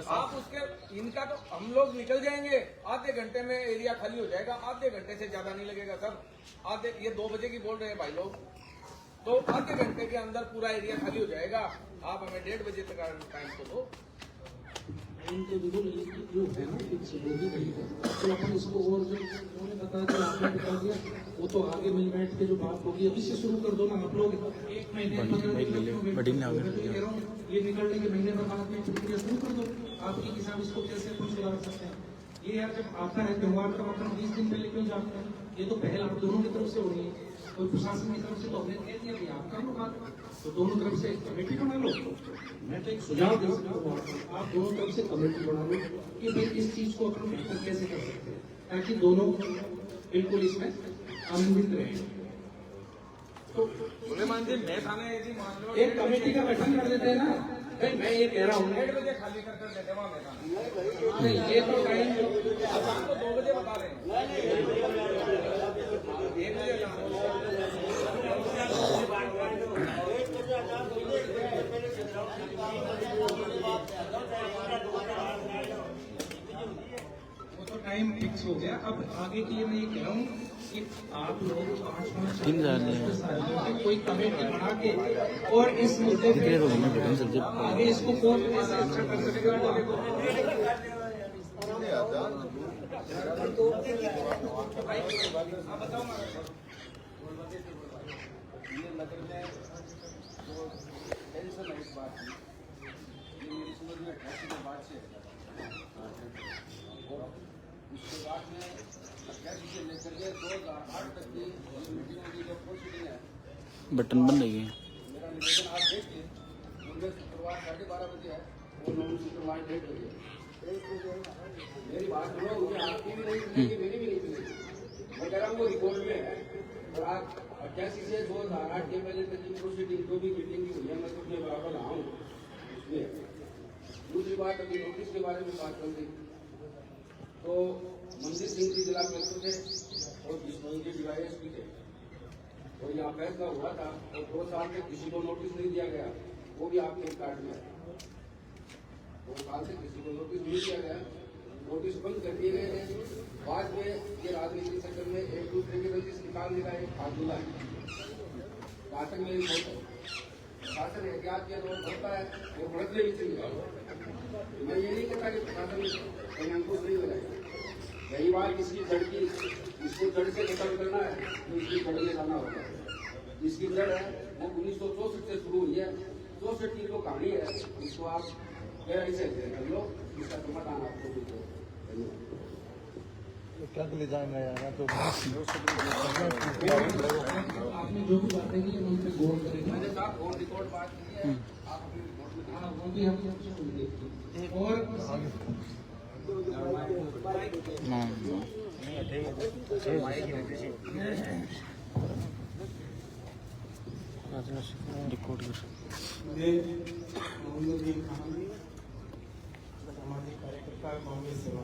आप उसके इनका तो हम लोग निकल जाएंगे, आधे घंटे में एरिया खाली हो जाएगा, आधे घंटे से ज्यादा नहीं लगेगा सर। आधे ये 2 बजे की बोल रहे हैं भाई लोग, तो आधे घंटे के अंदर पूरा एरिया खाली हो जाएगा। आप हमें 1:30 बजे तक टाइम तो दो। इनके बिल्कुल जो है ना फिक्स वो भी नहीं है, तो अपन इसको और जो उन्होंने बता दिया, आपने बता दिया, वो तो आगे मिल बैठ के जो बात होगी अभी से शुरू कर दो ना आप लोग। 1 महीने ये निकलने के महीने में बाद में प्रक्रिया शुरू कर दो। आपकी किसान इसको कैसे कुछ सुधार सकते हैं। ये यार जब आता है त्योहार का मतलब 20 दिन पहले क्यों जाते हैं, ये तो पहल आप दोनों की तरफ से हो रही है। कोई प्रशासन की तरफ से तो हमने कह दिया कि आप कर लो बात, तो दोनों तरफ से कमेटी बना लो। मैं तो एक सुझाव दे सकता हूँ, आप दोनों तरफ से कमेटी बना लो कि भाई इस चीज को अपन बेहतर कैसे कर सकते हैं, ताकि दोनों बिल्कुल इसमें आनंदित रहे। तो सुलेमान जी मैं थाने यदि मान लो एक कमेटी का गठन कर देते हैं ना। भाई मैं ये कह रहा हूँ 1:30 बजे खाली कर देते वहाँ मैदान। नहीं, ये तो टाइम अब आपको 2 बजे बता रहे हैं, 1 बजे वो तो टाइम फिक्स हो गया। अब आगे के लिए मैं ये कह रहा हूँ कि आप लोग 5-5 कोई कमेटी बना के और इस मुद्दे पे आगे इसको कोर्ट में से अच्छा कर सकेगा। ये नगर में जो टेंशन है इस बात की, ये मेरी समझ में 88 के बाद से और उसके बाद में 88 से लेकर के 2008 तक की मीटिंगों की जो प्रोसीडिंग है, बटन बन रही है। मेरा निवेदन आप देखिए, मुझे शुक्रवार 12:30 बजे है और नॉन शुक्रवार 1:30 बजे। मेरी बात सुनो, मुझे आपकी भी नहीं मिलेगी, मेरी भी नहीं मिलेगी। मैं कह रहा हूँ वो रिकॉर्ड में है और आप 88 से 2008 के पहले तक की प्रोसीडिंग जो भी मीटिंग की हुई है, मैं तो अपने बराबर रहा हूँ उसमें। दूसरी बात, अभी नोटिस के बारे में बात कर रही, तो मंदिर सिंह जी जिला कलेक्टर थे और बिश्नोई जी DYSP थे और यहाँ फैसला हुआ था और 2 साल तक किसी को नोटिस नहीं दिया गया, वो भी आपके रिकॉर्ड में है। 2 साल से किसी को नोटिस नहीं दिया गया, नोटिस बंद कर दिए गए थे। बाद में ये राजनीतिक चक्कर में एक दूसरे के नोटिस निकालने का एक फार्मूला है। जहाँ तक मेरी सोच है, प्रशासन एहतियात के तौर करता है वो बढ़ते ही चाहिए। मैं ये नहीं कहता कि प्रशासन कहीं अंकुश नहीं हो जाएगा। यही बात इसकी जड़ की, इसको जड़ से खत्म करना है तो इसकी जड़ में जाना होगा। इसकी जड़ है वो 1964 से शुरू हुई है, 64 की जो कहानी है इसको आप गहराई से कर लो, इसका समाधान आपको भी दो। आपने जो भी बातें की उन पे गौर करेंगे। मैंने साहब ऑन रिकॉर्ड बात की है, आप अपनी रिकॉर्ड में हाँ, वो भी हम सुनेंगे। और रिकॉर्ड कर ये मोहम्मद की कहानी सामाजिक कार्यकर्ता कांग्रेस सेवा।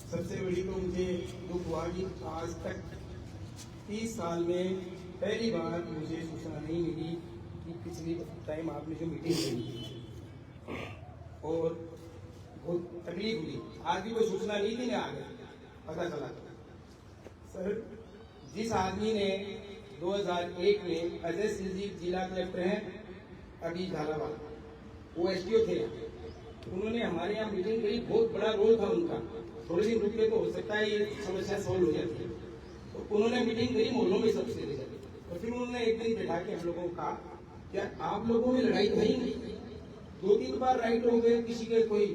सबसे बड़ी तो मुझे दुख हुआ कि आज तक 30 साल में पहली बार मुझे सूचना नहीं मिली कि पिछली टाइम आपने जो मीटिंग करी थी, और बहुत तकलीफ हुई। आज भी कोई सूचना नहीं थी ना, आगे पता चला। सर, जिस आदमी ने 2001 में अजय सिंह जी जिला कलेक्टर हैं अभी झालावाड़, वो एसडीओ थे, उन्होंने हमारे यहाँ मीटिंग करी, बहुत बड़ा रोल था उनका। थोड़े दिन रुके तो हो सकता है ये समस्या सॉल्व हो जाती है। तो उन्होंने मीटिंग करी मोहल्लों में सबसे ले जाके, और फिर उन्होंने एक दिन बैठा के हम लोगों को कहा, क्या आप लोगों में लड़ाई नहीं हुई? 2-3 बार राइट हो गए, किसी के कोई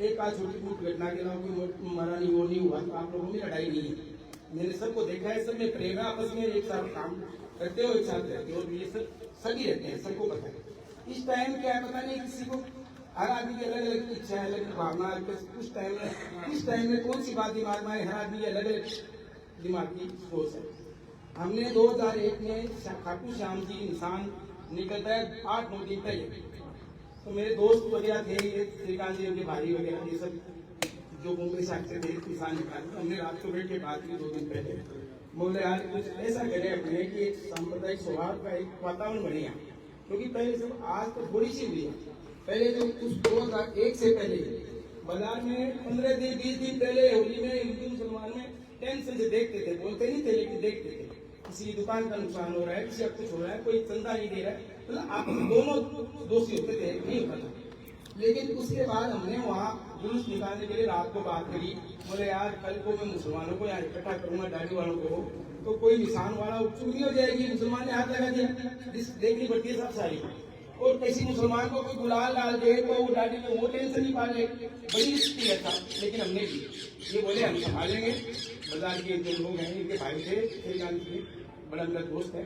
एक आध छोटी मोटी घटना के अलावा कोई मरा नहीं, वो नहीं हुआ, तो आप लोगों में लड़ाई नहीं है। मैंने सबको देखा है, सब में प्रेम है, आपस में एक साथ काम करते हो, एक साथ रहते हो, ये सब सभी रहते हैं, सबको पता है। इस टाइम क्या है पता नहीं, किसी को हर आदमी की अलग अलग इच्छा है, अलग भावना है। उस टाइम में कौन सी बात दिमाग में, हर आदमी की अलग अलग दिमाग की सोच है। हमने 2001 में खाटू श्याम जी निशान निकलता है 8-9 दिन पहले, तो मेरे दोस्त वगैरह थे, ये श्रीकांत जी उनके भाई वगैरह, ये सब जो मुंबई से आते थे निशान निकालते, हमने रात को बैठ के बात की 2 दिन पहले। बोले यार कुछ ऐसा करें अपने कि एक सांप्रदायिक सौहार्द का एक वातावरण बने यहाँ, क्योंकि पहले सब आज तो थोड़ी सी हुई है। पहले जो उस 2001 से पहले बाजार में 15 दिन 20 दिन पहले होली में हिंदू मुसलमान में टेंशन से देखते थे, बोलते नहीं थे लेकिन देखते थे, किसी दुकान का नुकसान हो रहा है, किसी का कुछ हो रहा है, कोई चंदा नहीं दे रहा है, मतलब आप दोनों दोषी होते थे, नहीं होता था। लेकिन उसके बाद हमने वहाँ जुलूस निकालने के लिए रात को बात करी। बोले यार कल को मैं मुसलमानों को यहाँ इकट्ठा करूंगा, दाढ़ी वालों को, तो कोई निशान वाला चुगली हो जाएगी, मुसलमान ने हाथ लगा दिया, देखनी पड़ती है सब सारी, और किसी मुसलमान को कोई गुलाल डाल दे तो वो दाढ़ी में वो टेंशन नहीं पाले, बड़ी स्थिति है था। लेकिन हमने ये बोले हम संभालेंगे। बाजार के जो लोग हैं, इनके भाई थे, बड़ा मेरा दोस्त है,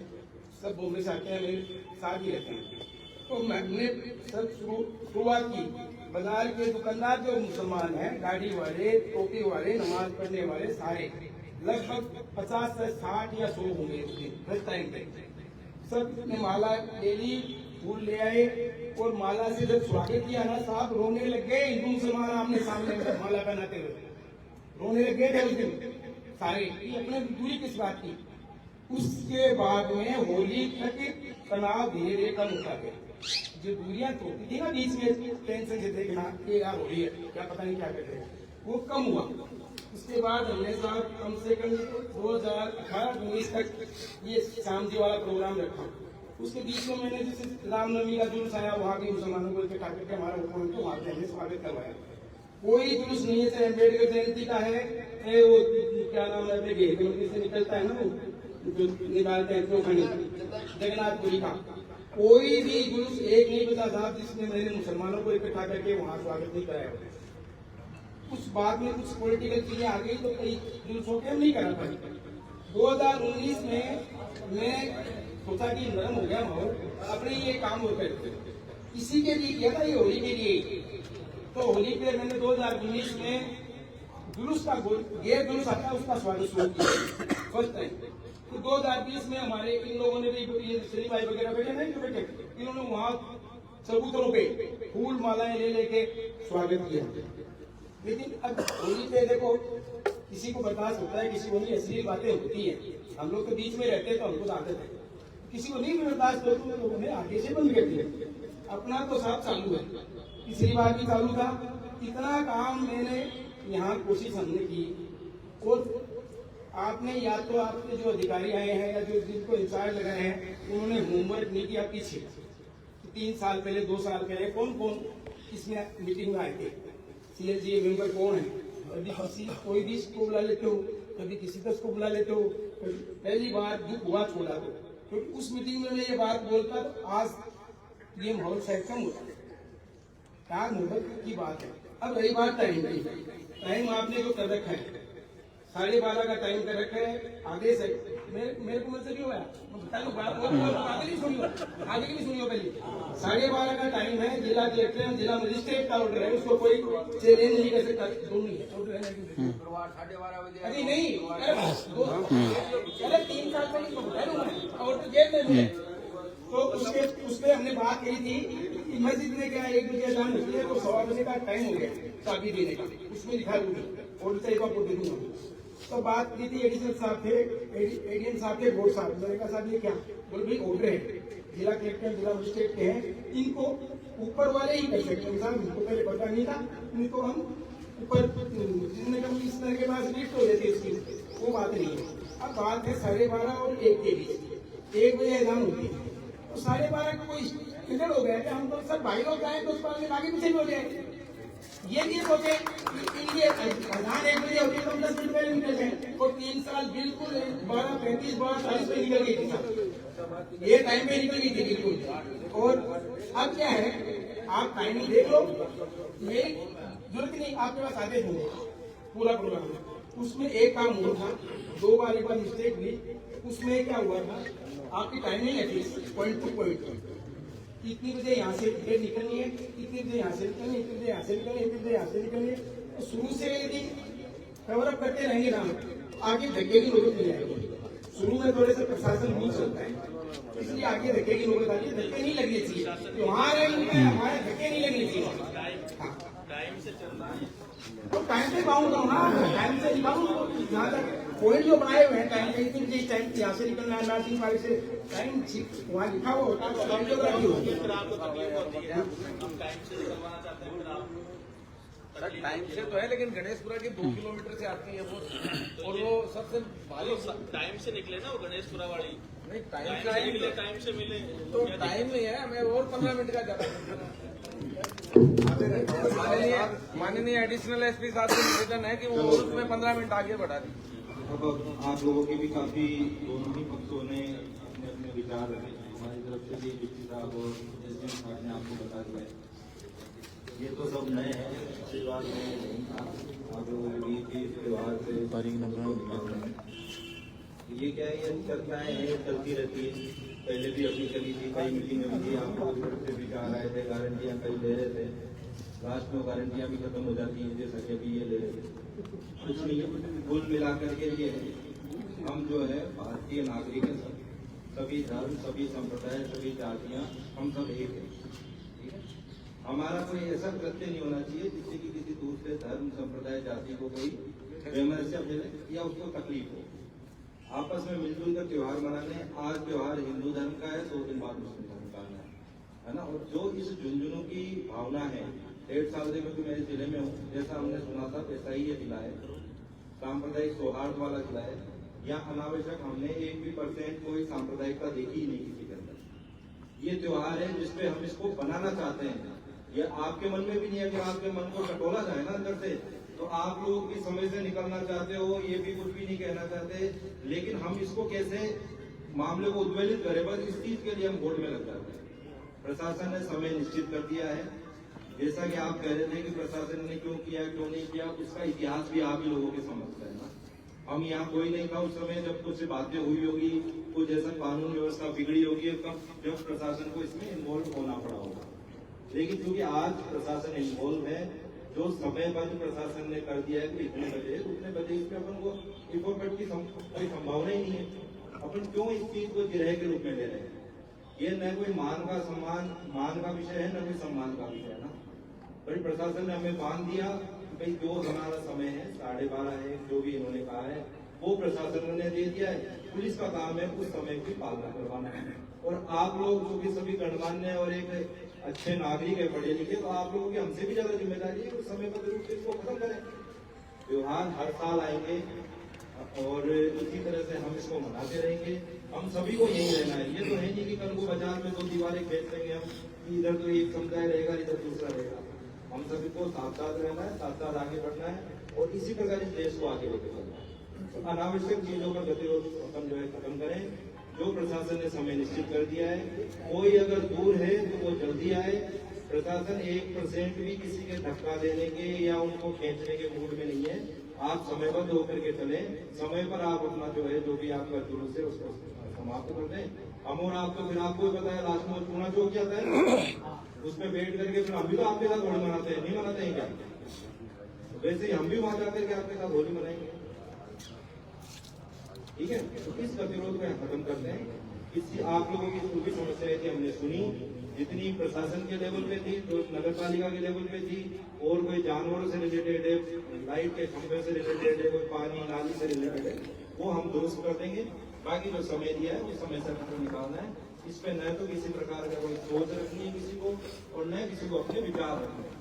सब बॉम्बे से आते हैं, मेरे साथ ही रहते हैं। तो मैंने सब शुरुआत की। बाजार के दुकानदार जो मुसलमान हैं, दाढ़ी वाले, टोपी वाले, नमाज पढ़ने वाले, सारे लगभग 50 से 60 या 100 होंगे फर्स्ट टाइम पे। सब ने माला ले ली, फूल ले आए, और माला से जब स्वागत किया ना, साहब रोने लग गए। हिंदू मुसलमान आमने सामने माला पहनाते हुए रोने लग गए थे उस दिन सारे। अपने दूरी किस बात की? उसके बाद में होली तक तनाव धीरे धीरे कम होता गया। जो दूरियां टूटती थी ना बीच में, टेंशन से देखना कि यार होली है, क्या पता नहीं क्या करते हैं, वो कम हुआ। उसके बाद हमने साहब कम से कम 2018-19 तक ये शाम जी वाला प्रोग्राम रखा। उसके बीच में मैंने जैसे रामनवमी का जुलूस आया, वहाँ भी मुसलमानों को इकट्ठा करके हमारा हुकूमत को वहाँ पे हमने स्वागत करवाया। कोई जुलूस नहीं है, चाहे अम्बेडकर जयंती का है, वो क्या नाम है, अपने से निकलता है ना, वो जो निकालते हैं जगन्नाथपुरी का, कोई भी जुलूस एक नहीं बचा साहब जिसमें मैंने मुसलमानों को इकट्ठा करके वहाँ स्वागत नहीं कराया। उस बाद में कुछ पॉलिटिकल चीजें आ गई, तो कई जुलूसों के हम नहीं करा पाए। 2019 में मैं सोचा कि नरम हो गया माहौल, अपने ये काम हो गए, इसी के लिए किया था ये होली के लिए। तो होली पे मैंने 2019 में जुलूस का ये जुलूस आता है उसका स्वागत शुरू किया फर्स्ट टाइम। तो 2020 में हमारे इन लोगों ने भी श्री भाई वगैरह बैठे नहीं जो बैठे, इन्होंने वहाँ चबूतरों पे फूल मालाएं ले लेके स्वागत किया। लेकिन अब होली पे देखो, किसी को बर्दाश्त होता है, किसी को नहीं, अश्लील बातें होती है। हम लोग तो बीच में रहते तो हमको आते थे, किसी को नहीं बर्दाश्त होती तो लोगों ने आगे से बंद कर दिया। अपना तो साथ चालू है, तीसरी बार भी चालू था। इतना काम मैंने यहाँ कोशिश हमने की, और आपने या तो आपके जो अधिकारी आए हैं या जो जिनको इंचार्ज लगाए हैं, उन्होंने होमवर्क नहीं किया पीछे। 3 साल पहले 2 साल पहले कौन कौन इसमें मीटिंग में आए थे, CLG मेंबर कौन है, कभी किसी कोई भी को बुला लेते हो, कभी किसी दस को बुला लेते हो। पहली बार दुख हुआ छोड़ा तो, क्योंकि उस मीटिंग में मैं ये बात बोलता तो आज ये माहौल शायद कम होता है। क्या मोहब्बत की बात है। अब रही बात टाइम की, टाइम आपने जो कर रखा है 12:30 का टाइम कर रखा है, आगे से मेरे को मुझसे क्यों आया, आगे नहीं सुनियो, आगे की भी सुनियो। पहले 12:30 का टाइम है, जिला कलेक्टर जिला मजिस्ट्रेट का ऑर्डर है, उसको कोई चैलेंज नहीं कर सकता। दोनों ही है, 12:30 बजे अरे नहीं, अरे 3 साल पहले ऑर्डर जेल में। तो उसपे हमने बात कही थी कि मस्जिद में क्या 1 बजे अजान होती है तो 1:15 बजे का टाइम हो गया चाबी देने का, उसमें लिखा है और से एक आपको दे दूंगा। तो बात की थी एडिशनल साहब थे, एडीएम साहब थे, बोर्ड साहब, मैंने कहा साहब ये क्या, बोले भाई ऑर्डर है, जिला कलेक्टर जिला मजिस्ट्रेट के हैं, इनको ऊपर वाले ही कर सकते हैं साहब, इनको पहले पता नहीं था, इनको हम ऊपर जितने कम इस तरह के पास लिस्ट हो जाती है उसकी, वो बात नहीं है। अब बात है 12:30 और 1 के बीच, 1 बजे एग्जाम होती है तो 12:30 को कोई इधर हो गया कि हम तो सब भाई लोग आए तो उस पर आगे पीछे भी हो जाए, ये नहीं सोचे कि ये अजान 1 बजे होती है तो हम 10 मिनट पहले निकल जाए। और 3 साल बिल्कुल 12:35 12:40 पे निकल गई थी, ये टाइम पे निकल गई थी बिल्कुल। और अब क्या है, आप टाइमिंग देख लो, मेरी जरूरत नहीं, आपके पास आदेश होंगे पूरा प्रोग्राम, उसमें एक काम हुआ था, 2 बार एक बार मिस्टेक हुई, उसमें क्या हुआ था, आपकी टाइमिंग है पॉइंट टू पॉइंट, इतनी बजे यहाँ से टिकट निकलनी है, इतनी बजे यहाँ से निकलनी है, इतनी बजे यहाँ से निकलनी है, इतनी बजे यहाँ से निकलनी है। तो शुरू से यदि कवर अप करते रहेंगे ना, आगे धक्के की नौबत नहीं आएगी। शुरू में थोड़े से प्रशासन वीक चलता है, इसलिए आगे धक्के की नौबत आती है, धक्के नहीं लगने चाहिए, त्योहार है हमारे, धक्के नहीं लगने चाहिए। टाइम से चलना है तो टाइम से बाउंड करो ना, टाइम से निकालो, जहाँ तक पॉइंट जो बनाए हुए हैं टाइम का, इतनी बजे टाइम यहाँ से निकलना है, नर्सिंग पार्क से टाइम वहाँ लिखा हुआ होता है, टाइम जो रखी होती है। सर टाइम से तो है, लेकिन गणेशपुरा के 2 किलोमीटर से आती है वो, और वो सबसे भारी टाइम से निकले ना वो गणेशपुरा वाली, नहीं टाइम से मिले तो टाइम नहीं है, मैं और 15 मिनट का जाता। माननीय एडिशनल एसपी साहब से निवेदन है कि वो उसमें 15 मिनट आगे बढ़ा दें। अब आप लोगों के भी काफी दोनों ही पक्षों ने अपने अपने विचार रखे, हमारी तरफ से भी डिप्टी साहब और एसडीएम साहब ने आपको बता दिया है, ये तो सब नए हैं, त्योहार में नहीं था, आप लोगों के बीच इस त्योहार से ये क्या है, ये चर्चाएं हैं, चलती रहती है, पहले भी अभी चली थी, कई मीटिंग में भी आप लोग से विचार आए थे, गारंटियां कई ले रहे थे, लास्ट में गारंटियां भी खत्म हो जाती हैं, जैसा कि अभी ये ले रहे थे, कुछ नहीं है, कुल मिलाकर के ये हम जो है भारतीय नागरिक हैं, सभी धर्म, सभी संप्रदाय, सभी जातियां, हम सब एक हैं, ठीक है। हमारा कोई ऐसा कृत्य नहीं होना चाहिए जिससे कि किसी दूसरे धर्म, संप्रदाय, जाति को कोई वैमनस्य मिले या उसको तकलीफ हो। आपस में मिलजुल कर त्योहार मनाने, आज त्योहार हिंदू धर्म का है, 2 दिन बाद मुस्लिम धर्म का है ना। और जो इस झुंझुनू की भावना है, 1.5 साल से मैं मेरे जिले में हूँ, जैसा हमने सुना था वैसा ही ये जिला है, सांप्रदायिक सौहार्द वाला जिला है, यहाँ अनावश्यक हमने 1% कोई सांप्रदायिकता देखी ही नहीं किसी के अंदर। ये त्योहार है जिसपे हम इसको बनाना चाहते हैं, ये आपके मन में भी नहीं है कि आपके मन को टटोला जाए ना अंदर से, तो आप लोग इस समय से निकलना चाहते हो, ये भी कुछ भी नहीं कहना चाहते, लेकिन हम इसको कैसे मामले को उद्वेलित करें, बस इस चीज के लिए हम बोर्ड में लग जाते हैं। प्रशासन ने समय निश्चित कर दिया है, जैसा कि आप कह रहे थे कि प्रशासन ने क्यों किया क्यों नहीं किया, उसका इतिहास भी आप ही लोगों के समझते हैं ना। हम यहाँ कोई नहीं था उस समय जब कुछ बातें हुई होगी, कुछ ऐसा कानून व्यवस्था बिगड़ी होगी, जब प्रशासन को इसमें इन्वॉल्व होना पड़ा होगा। लेकिन क्योंकि आज प्रशासन इन्वॉल्व है, जो समयबद्ध प्रशासन ने कर दिया है कि इतने बजे उतने बजे, इसमें अपन को इफोर्ट की कोई संभावना ही नहीं है। अपन क्यों इस चीज को गिरह के रूप में ले रहे हैं? ये न कोई मान का विषय है, न कोई सम्मान का विषय है ना। बड़ी प्रशासन ने हमें बांध दिया कि भाई जो हमारा समय है 12:30 है, जो भी इन्होंने कहा है वो प्रशासन ने दे दिया है, पुलिस का काम है उस समय की पालना करवाना है। और आप लोग जो भी सभी गणमान्य और एक अच्छे नागरिक है, पढ़े लिखे, तो आप लोगों की हमसे भी ज्यादा जिम्मेदारी है उस समय पर रूप से इसको खत्म करें। त्योहार हर साल आएंगे और इसी तरह से हम इसको मनाते रहेंगे। हम सभी को यही रहना है, ये तो है नहीं कि कल को बाजार में 2 दीवारें खेल देंगे हम, इधर तो एक समुदाय रहेगा, इधर दूसरा रहेगा। हम सभी को साथ साथ रहना है, साथ साथ आगे बढ़ना है और इसी प्रकार इस देश को आगे लेकर चलना है। तो अनावश्यक चीजों का गतिरोध अपन जो है खत्म करें। जो प्रशासन ने समय निश्चित कर दिया है, कोई अगर दूर है तो वो जल्दी आए। प्रशासन 1% भी किसी के धक्का देने के या उनको खींचने के मूड में नहीं है। आप समयबद्ध होकर के चले, समय पर आप अपना जो है जो भी आपका जुलूस है उसको समाप्त कर दें। हम और आप तो फिर आपको पता है लास्ट में चूना चौक जाता है, उसमें बैठ करके फिर हम भी तो आपके साथ होली मनाते हैं, नहीं मनाते हैं क्या? वैसे ही हम भी वहां जाकर के आपके साथ होली मनाएंगे, ठीक है। तो इस गतिरोध को खत्म करते हैं। इसकी आप लोगों की जो भी समस्याएं थी हमने सुनी, जितनी प्रशासन के लेवल पे थी, तो नगर पालिका के लेवल पे थी, और कोई जानवरों से रिलेटेड है, लाइट के खंभे से रिलेटेड है, कोई पानी नाली से रिलेटेड है, वो हम दुरुस्त कर देंगे। बाकी जो समय दिया है वो समय से आपको निकालना है। इस पे न तो किसी प्रकार का कोई सोच रखनी है किसी को, और न किसी को अपने विचार रखने हैं।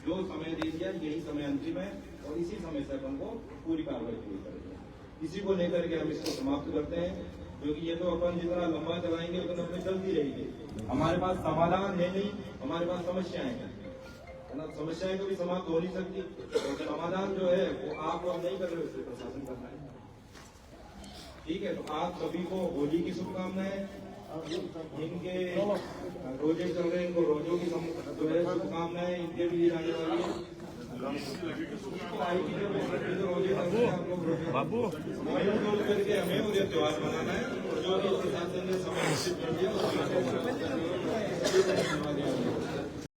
जो समय दे दिया यही समय अंतिम है, और इसी समय से हमको पूरी कार्रवाई शुरू करेंगे। इसी को लेकर के हम इसको समाप्त करते हैं, क्योंकि ये तो अपन जितना लंबा चलाएंगे उतना अपने चलती रहेगी। हमारे पास समाधान है नहीं, हमारे पास समस्याएं हैं, है ना। समस्याएं कभी समाप्त हो नहीं सकती, तो समाधान जो है वो आप नहीं कर रहे हो, उससे प्रशासन करना है। ठीक है, तो आप सभी को होली की शुभकामनाएं। इनके रोजे चल रहे हैं, इनको रोजों की जो है शुभकामनाएं, इनके भी आने वाली है। रोजे चल रहे हैं, आप लोग बाबू मिलजुल करके हमें उन्हें त्योहार मनाना है, और जो भी प्रशासन ने समय निश्चित कर दिया